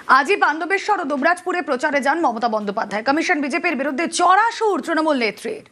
আজই বান্দবেশ্বর ও দুবরাজপুরে প্রচারে যান মমতা বন্দ্যোপাধ্যায়। কমিশন বিজেপির বিরুদ্ধে চড়া সুর তৃণমূল নেত্রীর।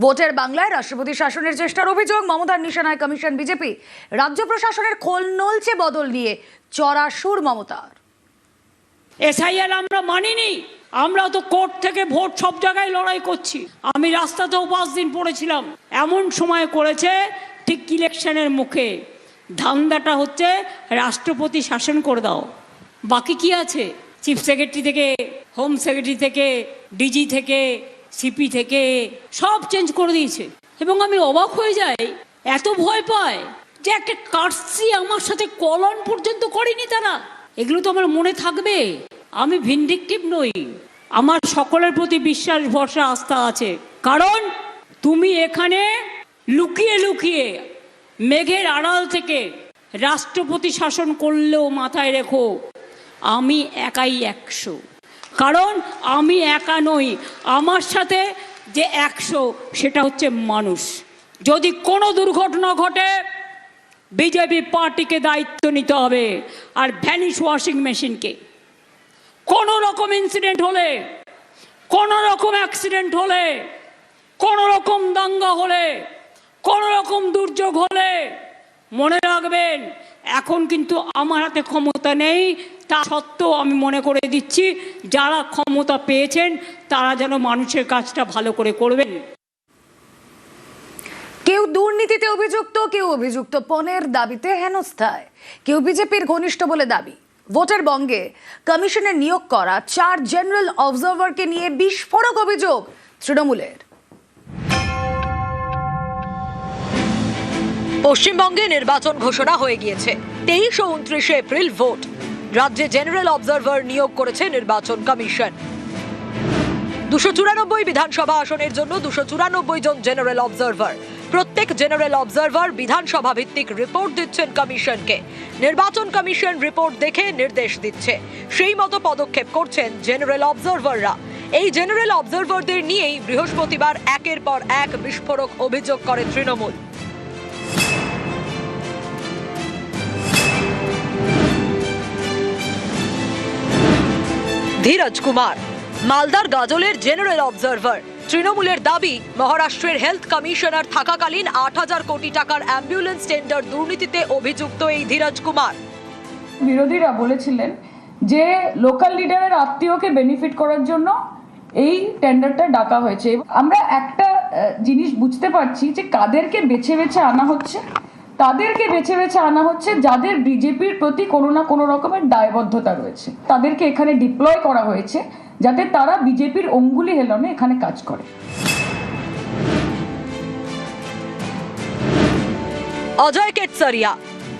ভোটের বাংলায় রাষ্ট্রপতি শাসনের চেষ্টার অভিযোগ মমতার নিশানায় কমিশন বিজেপি। রাজ্য প্রশাসনের খোল নলছে বদল নিয়ে চড়া সুর মমতার। এসআইআর আমরা মানিনি, আমরা তো কোর্ট থেকে ভোট সব জায়গায় লড়াই করছি। আমি রাস্তাতেও 5 দিন পড়েছিলাম। এমন সময় করেছে ঠিক ইলেকশনের মুখে। ধান্দাটা হচ্ছে রাষ্ট্রপতি শাসন করে দাও। বাকি কি আছে? চিফ সেক্রেটারি থেকে, হোম সেক্রেটারি থেকে, ডিজি থেকে, সিপি থেকে সব চেঞ্জ করে দিয়েছে। এবং আমি অবাক হয়ে যাই, এত ভয় পায় যে একটা কার্সি আমার সাথে কলন পর্যন্ত করেনি তারা। এগুলো তো আমার মনে থাকবে। আমি ভিন্ডিকটিভ নই, আমার সকলের প্রতি বিশ্বাস ভরসা আস্থা আছে। কারণ তুমি এখানে লুকিয়ে লুকিয়ে মেঘের আড়াল থেকে রাষ্ট্রপতি শাসন করলেও মাথায় রেখো আমি একাই 100। কারণ আমি একা নই, আমার সাথে যে 100 সেটা হচ্ছে মানুষ। যদি কোনো দুর্ঘটনা ঘটে বিজেপি পার্টিকে দায়িত্ব নিতে হবে, আর ভ্যানিশ ওয়াশিং মেশিনকে। কোনো রকম ইনসিডেন্ট হলে, কোনো রকম অ্যাক্সিডেন্ট হলে, কোনো রকম দাঙ্গা হলে, কোনো রকম দুর্যোগ হলে মনে রাখবেন এখন কিন্তু আমার হাতে ক্ষমতা নেই। তা সত্ত্বেও আমি মনে করে দিচ্ছি যারা ক্ষমতা পেয়েছেন তারা যেন মানুষের কাজটা ভালো করে করবেন। কেউ দুর্নীতিতে অভিযুক্ত, কেউ অভিযুক্ত পণের দাবিতে হেনস্থায়, কেউ বিজেপির ঘনিষ্ঠ বলে দাবি। ভোটের বঙ্গে কমিশনের নিয়োগ করা 4 জেনারেল অবজারভারকে নিয়ে বিস্ফোরক অভিযোগ তৃণমূলের। পশ্চিমবঙ্গে নির্বাচন ঘোষণা হয়ে গিয়েছে। 23 ও 29 এপ্রিল ভোট। রাজ্যে জেনারেল অবজারভার নিয়োগ করেছে নির্বাচন কমিশন। 294 বিধানসভা আসনের জন্য 294 জন জেনারেল অবজারভার। প্রত্যেক জেনারেল অবজারভার বিধানসভা ভিত্তিক রিপোর্ট দিচ্ছেন কমিশনকে। নির্বাচন কমিশন রিপোর্ট দেখে নির্দেশ দিচ্ছে, সেই মতো পদক্ষেপ করছেন জেনারেল অবজারভাররা। এই জেনারেল অবজারভারদের নিয়েই বৃহস্পতিবার একের পর এক বিস্ফোরক অভিযোগ করে তৃণমূল। ধীরজ কুমার মালদার গাজলের জেনারেল অবজারভার। তৃণমূলের দাবি মহারাষ্ট্রের হেলথ কমিশনার থাকাকালীন 8,000 কোটি টাকার অ্যাম্বুলেন্স টেন্ডার দুর্নীতিতে অভিযুক্ত এই ধীরজ কুমার। বিরোধীরা বলেছিলেন যে লোকাল লিডারের আত্মীয়কে বেনিফিট করার জন্য এই টেন্ডারটা ডাকা হয়েছে। আমরা একটা জিনিস বুঝতে পারছি যে কাদেরকে বেছে বেছে আনা হচ্ছে। তাদেরকে বেছে বেছে আনা হচ্ছে যাদের বিজেপির প্রতি কোনো না কোনো রকমের দায়বদ্ধতা রয়েছে। তাদেরকে এখানে ডিপ্লয় করা হয়েছে যাতে তারা বিজেপির অঙ্গুলি হেলনে এখানে কাজ করে। অজয় কেতসরিয়া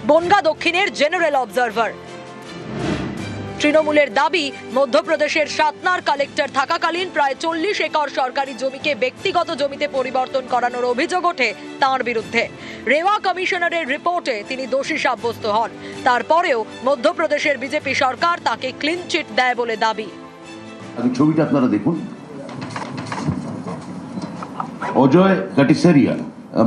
বনগা দক্ষিণের জেনারেল অবজারভার। তৃণমূলের দাবি মধ্যপ্রদেশের সাতনার কালেক্টর থাকাকালীন প্রায় 40 একর সরকারি জমিকে ব্যক্তিগত জমিতে পরিবর্তন করানোর অভিযোগ ওঠে তাঁর বিরুদ্ধে। রেওয়া কমিশনারের রিপোর্টে তিনি দোষী সাব্যস্ত হন। তারপরেও মধ্যপ্রদেশের বিজেপি সরকার তাকে ক্লিন চিট দেয় বলে দাবি। ছবিটা আপনারা দেখুন। অজয় কাটিসারিয়া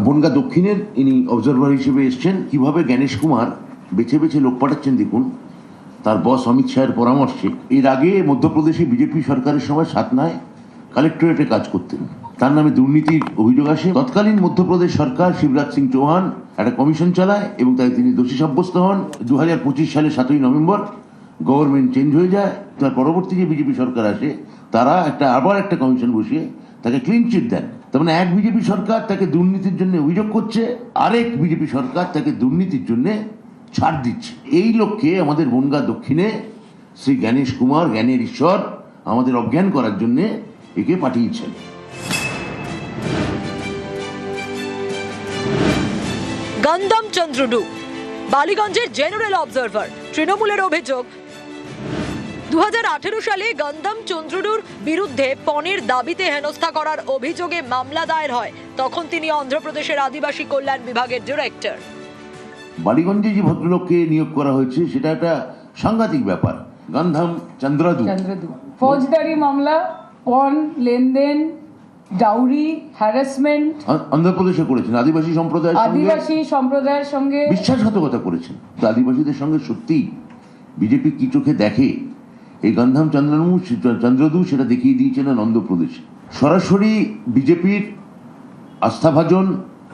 বনগা দক্ষিণের ইনি অবজারভার হিসেবে এসছেন। কিভাবে জ্ঞানেশ কুমার বেছে বেছে লোক পাঠাচ্ছেন দেখুন, তার বস অমিত শাহের পরামর্শে। এর আগে মধ্যপ্রদেশে বিজেপি সরকারের সময় সাতনায় কালেক্টরেটে কাজ করতেন। তার নামে দুর্নীতির অভিযোগ আসে। তৎকালীন মধ্যপ্রদেশ সরকার শিবরাজ সিং চৌহান একটা কমিশন চালায় এবং তাই তিনি দোষী সাব্যস্ত হন। 2025 সালে 7ই নভেম্বর গভর্নমেন্ট চেঞ্জ হয়ে যায়। তার পরবর্তী যে বিজেপি সরকার আসে তারা আবার একটা কমিশন বসিয়ে তাকে ক্লিন চিট দেন। তার মানে এক বিজেপি সরকার তাকে দুর্নীতির জন্য অভিযোগ করছে, আরেক বিজেপি সরকার তাকে দুর্নীতির জন্য ছাড় দিচ্ছে। এই লক্ষ্যে আমাদের বনগা দক্ষিণে শ্রী জ্ঞানেশ কুমার, জ্ঞানের ঈশ্বর, আমাদের অজ্ঞান করার জন্য একে পাঠিয়েছেন। গন্ধম চন্দ্রডু বালিগঞ্জের জেনারেল অবজারভার। তৃণমূলের অভিযোগ 2018 সালে গন্ধম চন্দ্রডুর বিরুদ্ধে পণের দাবিতে হেনস্থা করার অভিযোগে মামলা দায়ের হয়। তখন তিনি অন্ধ্রপ্রদেশের আদিবাসী কল্যাণ বিভাগের ডিরেক্টর। বালিগঞ্জে যে ভদ্রলোককে নিয়োগ করা হয়েছে সেটা একটা সাংঘাতিক ব্যাপার। গন্ধম চন্দ্রডু ফৌজদারি মামলা, পণ লেনদেন, ডাউরি, হ্যারাসমেন্ট অন্ধ্রপ্রদেশে করেছেন। আদিবাসী সম্প্রদায়ের সঙ্গে বিশ্বাসঘাতকতা করেছেন। আদিবাসীদের সঙ্গে সত্যি বিজেপি কি চোখে দেখে এই গান্ধাম চন্দ্রদু সেটা দেখিয়ে দিয়েছেন অন্ধ্রপ্রদেশে। সরাসরি বিজেপির আস্থাভাজন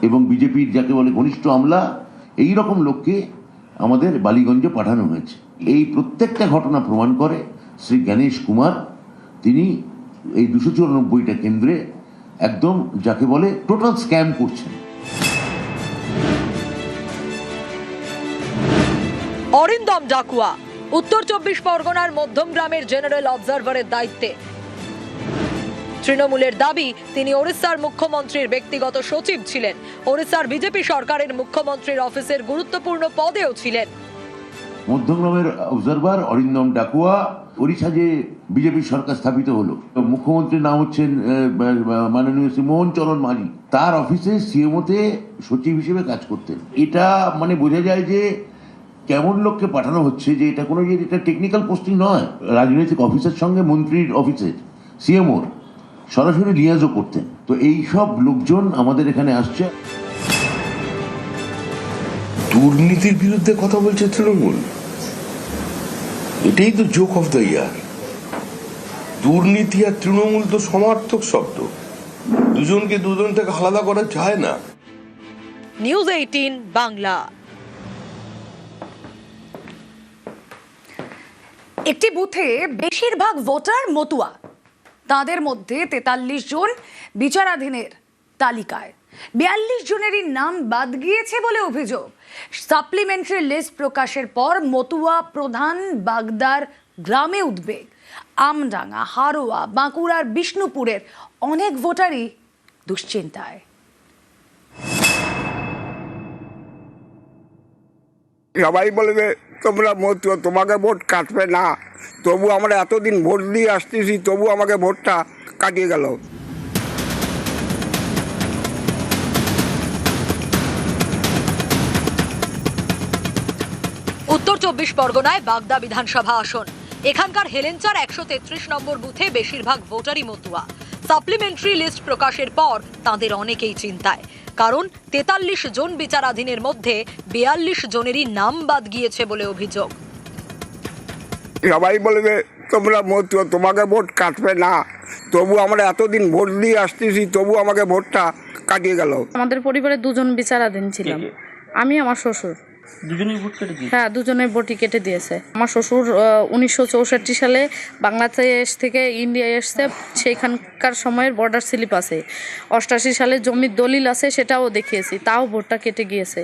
এবং বিজেপির যাকে বলে ঘনিষ্ঠ আমলা এই রকম লোককে আমাদের বালিগঞ্জে পাঠানো হয়েছে। এই প্রত্যেকটা ঘটনা প্রমাণ করে শ্রী গণেশ কুমার তিনি এই 294টা কেন্দ্রে একদম যাকে বলে টোটাল স্ক্যাম করছেন। অরিন্দম ডাকুয়া উত্তর 24 পরগনার মধ্যমগ্রামের জেনারেল অবজারভারের দায়িত্বে। তৃণমূলের দাবি তিনি ওড়িশার মুখ্যমন্ত্রীর ব্যক্তিগত সচিব ছিলেন, ওড়িশার বিজেপি সরকারের মুখ্যমন্ত্রীর অফিসের গুরুত্বপূর্ণ পদেও ছিলেন। মধ্যমগ্রামের অবজারভার অরিন্দম ডাকুয়া, ওড়িশা যে বিজেপি সরকার স্থাপিত হলো, মুখ্যমন্ত্রীর নাম হচ্ছেন মাননীয় শ্রী মোহন চরণ মাঝি, তার অফিসে সিএমওতে সচিব হিসেবে কাজ করতেন। এটা মানে বোঝা যায় যে কেমন লোককে পাঠানো হচ্ছে, যে এটা কোনো যে এটা টেকনিক্যাল পোস্টিং নয়। রাজনৈতিক অফিসের সঙ্গে মন্ত্রীর অফিসের সিএমওর সরাসরি লিয়াজও করতেন। তো এই সব লোকজন আমাদের এখানে আসছে। দুর্নীতির বিরুদ্ধে কথা বলছে তৃণমূল, এটাই তো জোক অফ দ্য ইয়ার। দুর্নীতি আর তৃণমূল তো সমার্থক শব্দ, দুজনকে দুজন থেকে আলাদা করা যায় না। নিউজ 18 বাংলা। একটি বুথে বেশিরভাগ ভোটার মতুয়া, তাদের মধ্যে 43 জন বিচারাধীনের তালিকায়, 42 জনেরই নাম বাদ গিয়েছে বলে অভিযোগ। সাপ্লিমেন্টারি লিস্ট প্রকাশের পর মতুয়া প্রধান বাগদার গ্রামে উদ্বেগ। আমডাঙ্গা, হারোয়া, বাঁকুড়ার বিষ্ণুপুরের অনেক ভোটারই দুশ্চিন্তায়। সবাই বলে যে তোমরা মতুয়া, তোমাকে ভোট কাটবে না, তবু আমরা এতদিন ভোট দিয়ে আসতেছি, তবু আমাকে ভোটটা কাটিয়ে গেল। উত্তর 24 পরগনায় বাগদা বিধানসভা আসন। এখানকার হেলেঞ্চার 133 নম্বর বুথে বেশিরভাগ ভোটারই মতুয়া। সাপ্লিমেন্টারি লিস্ট প্রকাশের পর তাদের অনেকেই চিন্তায়, কারণ 43 জন বিচারাধীনের মধ্যে 42 জনেরই নাম বাদ গিয়েছে বলে অভিযোগ। সবাই বলে যে তোমরা মতুয়া, তোমাকে ভোট কাটবে না, তবু আমরা এতদিন ভোট দিয়ে আসতেছি, তবু আমাকে ভোটটা কাটিয়ে গেল। আমাদের পরিবারে 2 জন বিচারাধীন ছিলাম, আমি আমার শ্বশুর। দুজনেই ভোট কেটে দিয়েছে? হ্যাঁ, দুজনের ভোটই কেটে দিয়েছে। আমার শ্বশুর 1964 সালে বাংলাদেশ থেকে ইন্ডিয়া এসছে, সেইখানকার সময়ের বর্ডার স্লিপ আছে। 88 সালে জমির দলিল আছে, সেটাও দেখিয়েছি, তাও ভোটটা কেটে গিয়েছে।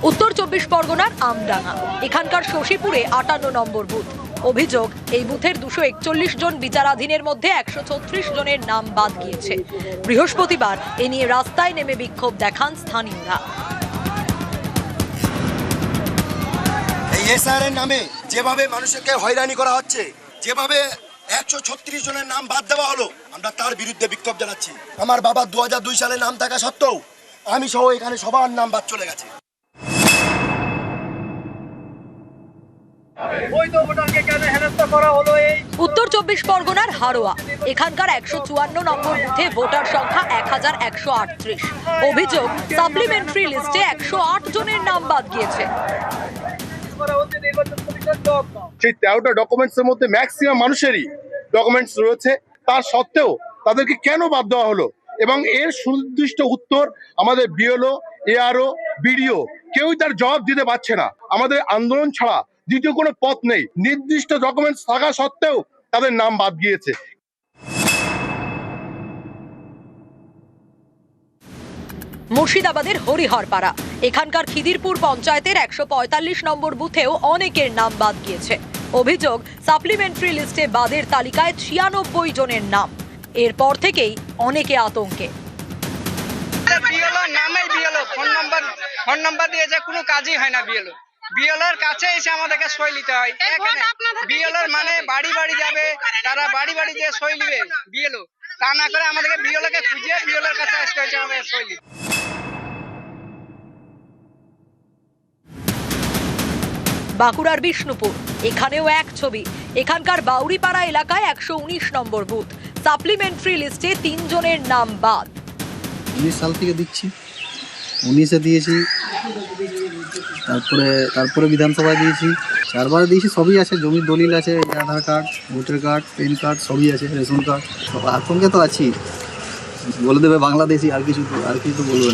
উত্তর 24 পরগনার আমডাঙ্গা, এখানকার শশীপুরে 58 নম্বর বুথ। অভিযোগ, এই বুথের 241 জন বিচারাধীনের মধ্যে 136 জনের নাম বাদ গিয়েছে। বৃহস্পতিবার এ নিয়ে রাস্তায় নেমে বিক্ষোভ দেখান স্থানীয়রা। এই এসআইআর নামে যেভাবে মানুষকে হয়রানি করা হচ্ছে, যেভাবে 136 জনের নাম বাদ দেওয়া হলো, আমরা তার বিরুদ্ধে বিক্ষোভ জানাচ্ছি। আমার বাবা 2002 সালে নাম থাকা সত্ত্বেও আমি সহ এখানে সবার নাম বাদ চলে গেছে। উত্তর 24 পরগনার হারোয়া, এখানকার 154 নম্বর বুথে ভোটার সংখ্যা 1138। অভিযোগ, সাপ্লিমেন্টারি লিস্টে 108 জনের নাম বাদ গিয়েছে। সেই 13টা ডকুমেন্টস এর মধ্যে ম্যাক্সিমাম মানুষেরই ডকুমেন্টস রয়েছে, তার সত্ত্বেও তাদেরকে কেন বাদ দেওয়া হলো, এবং এর সুনির্দিষ্ট উত্তর আমাদের বিএলও, এআরও, বিডিও কেউই তার জবাব দিতে পারছে না। আমাদের আন্দোলন ছাড়া দ্বিতীয় কোনো পথ নেই। নির্দিষ্ট ডকুমেন্টস থাকা সত্ত্বেও তাদের নাম বাদ গিয়েছে। মুর্শিদাবাদের হরিহরপাড়া, এখানকার খিদিরপুর পঞ্চায়েতের 145 নম্বর বুথেও অনেকের নাম বাদ গিয়েছে। অভিযোগ, সাপ্লিমেন্টারি লিস্টে বাদের তালিকায় 96 জনের নাম। এরপর থেকেই অনেকে আতঙ্কে। ফোন নাম্বার দিয়েছে, কোনো কাজই হয় না। বিএলওর কাছে এসে আমাদেরকে সই নিতে হয়। বিএলওর মানে বাড়ি বাড়ি যাবে, তারা বাড়ি বাড়ি গিয়ে সই নিবে বিএলও, তা না করে আমাদেরকে বিএলওকে খুঁজে বিএলওর কাছে আসতে হচ্ছে আমাদের সই নিতে। বাঁকুড়ার বিষ্ণুপুর, এখানেও এক ছবি। এখানকার বাউরিপাড়া এলাকায় 119 নম্বর বুথ। সাপ্লিমেন্টারি লিস্টে 3 জনের নাম বাদ। 19 সাল থেকে দিচ্ছি, 19-এ দিয়েছি, তারপরে বিধানসভায় দিয়েছি, 4বার দিয়েছি। সবই আছে, জমির দলিল আছে, Aadhaar card, voter card, PAN card সবই আছে, রেশন কার্ড। আতঙ্কে তো আছি, বলে দেবে বাংলাদেশি, আর কিছু তো বলবে না।